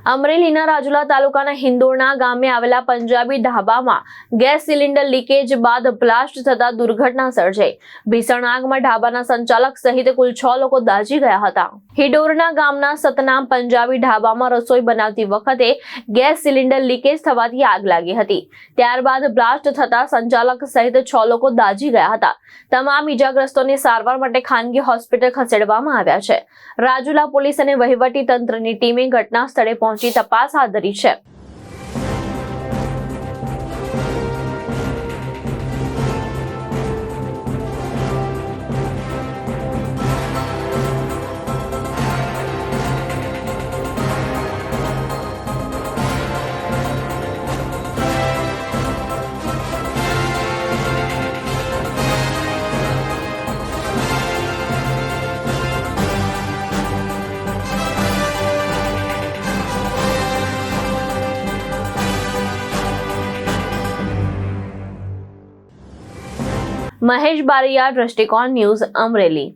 અમરેલીના રાજુલા તાલુકાના હિંદોરણા ગામે આવેલા પંજાબી ઢાબામાં ગેસ સિલિન્ડર લીકેજ બાદ બ્લાસ્ટ થતા દુર્ઘટના સર્જાઈ। ભીષણ આગમાં ઢાબાના સંચાલક સહિત કુલ 6 લોકો દાઝી ગયા હતા। હિંડોરણા ગામના સતનામ પંજાબી ઢાબામાં રસોઈ બનાવતી વખતે ગેસ સિલિન્ડર લીકેજ થવાથી આગ લાગી હતી। ત્યારબાદ બ્લાસ્ટ થતા સંચાલક સહિત 6 લોકો દાઝી ગયા હતા। તમામ ઈજાગ્રસ્તોને સારવાર માટે ખાનગી હોસ્પિટલ ખસેડવામાં આવ્યા છે। રાજુલા પોલીસ અને વહીવટી તંત્રની ટીમે ઘટના સ્થળે પહોંચી તપાસ હાથ ધરી છે। મહેશ બારિયા, દ્રષ્ટિકોણ ન્યૂઝ, અમરેલી।